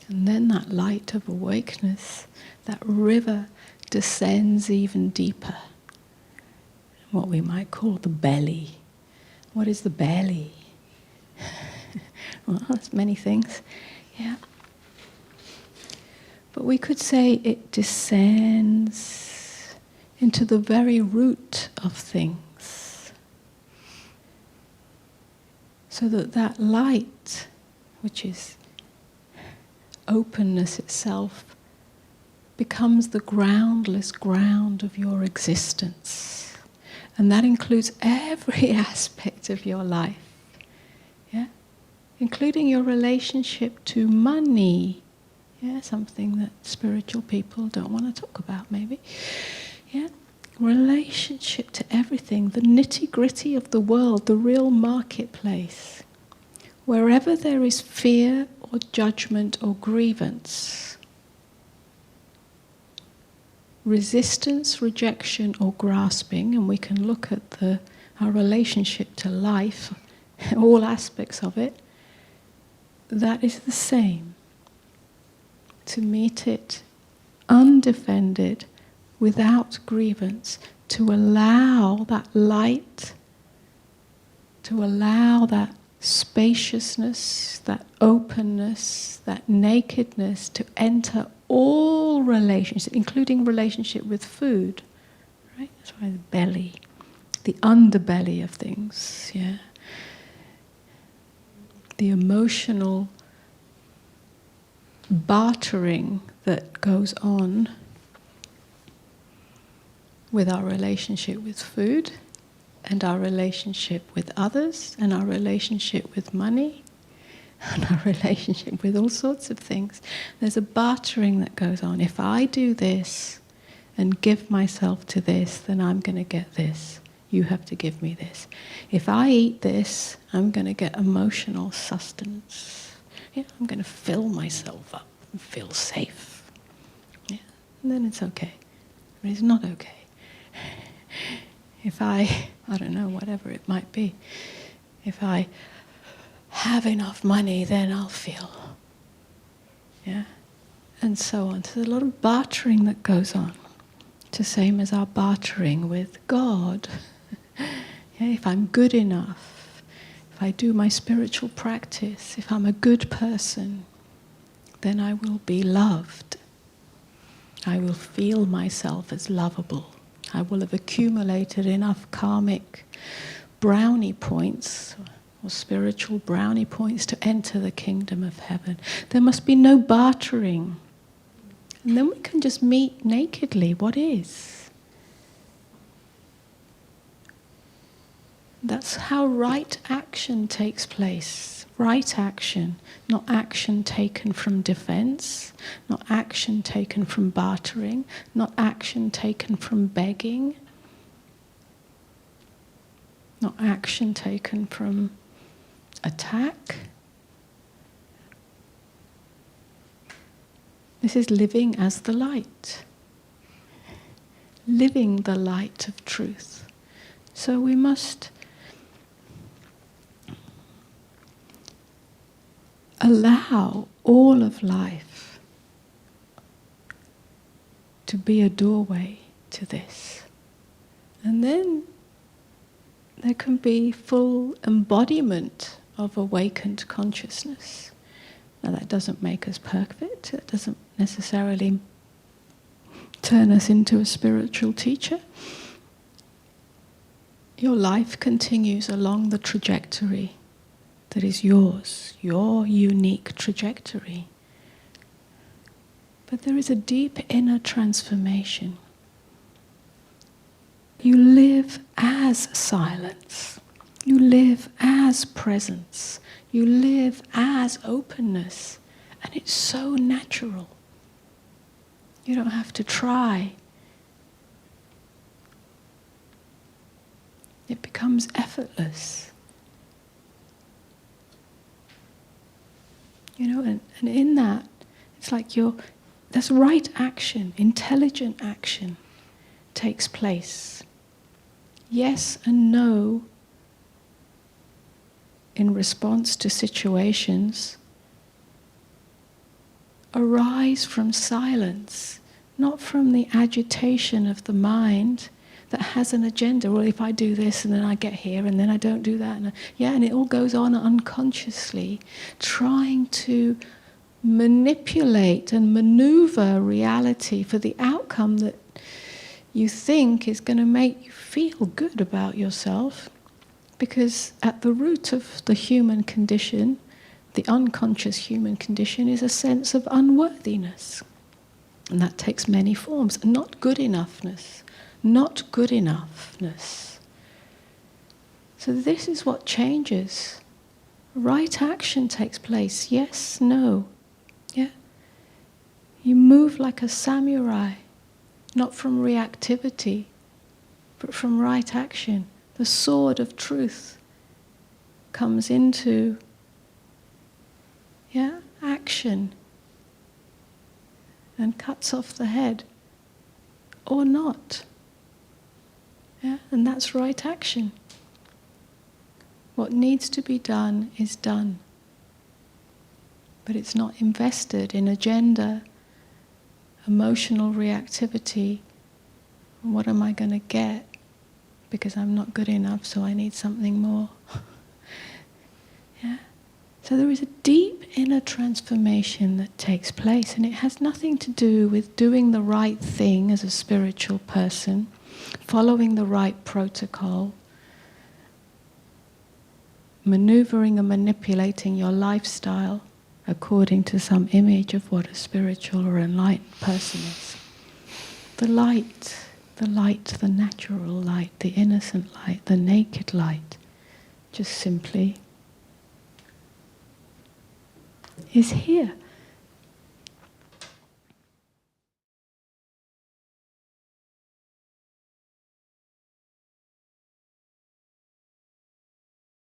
And then that light of awakeness, that river descends even deeper. What we might call the belly. What is the belly? Well, it's many things. Yeah. But we could say it descends into the very root of things. So that that light, which is openness itself, becomes the groundless ground of your existence. And that includes every aspect of your life. Yeah? Including your relationship to money. Yeah, something that spiritual people don't want to talk about, maybe. Yeah, relationship to everything, the nitty-gritty of the world, the real marketplace. Wherever there is fear or judgment or grievance, resistance, rejection or grasping, and we can look at our relationship to life, all aspects of it, that is the same. To meet it undefended, without grievance, to allow that light, to allow that spaciousness, that openness, that nakedness to enter all relationships, including relationship with food. Right? That's why the belly, the underbelly of things, yeah. The emotional bartering that goes on with our relationship with food and our relationship with others and our relationship with money and our relationship with all sorts of things. There's a bartering that goes on. If I do this and give myself to this, then I'm going to get this. You have to give me this. If I eat this, I'm going to get emotional sustenance. Yeah, I'm going to fill myself up and feel safe. Yeah, and then it's okay. But it's not okay. If I don't know, whatever it might be, if I have enough money, then I'll feel. Yeah, and so on. So there's a lot of bartering that goes on. It's the same as our bartering with God. Yeah, if I'm good enough, if I do my spiritual practice, if I'm a good person, then I will be loved. I will feel myself as lovable. I will have accumulated enough karmic brownie points or spiritual brownie points to enter the kingdom of heaven. There must be no bartering. And then we can just meet nakedly what is. That's how right action takes place. Right action, not action taken from defense, not action taken from bartering, not action taken from begging, not action taken from attack. This is living as the light. Living the light of truth. So we must allow all of life to be a doorway to this. And then there can be full embodiment of awakened consciousness. Now that doesn't make us perfect, it doesn't necessarily turn us into a spiritual teacher. Your life continues along the trajectory that is yours, your unique trajectory. But there is a deep inner transformation. You live as silence. You live as presence. You live as openness. And it's so natural. You don't have to try. It becomes effortless. You know, and in that, it's like that's right action, intelligent action takes place. Yes and no in response to situations arise from silence, not from the agitation of the mind that has an agenda. Well, if I do this and then I get here and then I don't do that. And it all goes on unconsciously, trying to manipulate and maneuver reality for the outcome that you think is going to make you feel good about yourself. Because at the root of the human condition, the unconscious human condition, is a sense of unworthiness. And that takes many forms. Not good enoughness. Not good enoughness. So this is what changes. Right action takes place. Yes, no. Yeah. You move like a samurai, not from reactivity, but from right action. The sword of truth comes into action and cuts off the head, or not. Yeah? And that's right action. What needs to be done is done. But it's not invested in agenda, emotional reactivity. What am I going to get? Because I'm not good enough, so I need something more. Yeah? So there is a deep inner transformation that takes place, and it has nothing to do with doing the right thing as a spiritual person, following the right protocol, maneuvering and manipulating your lifestyle according to some image of what a spiritual or enlightened person is. The light, the natural light, the innocent light, the naked light, just simply is here.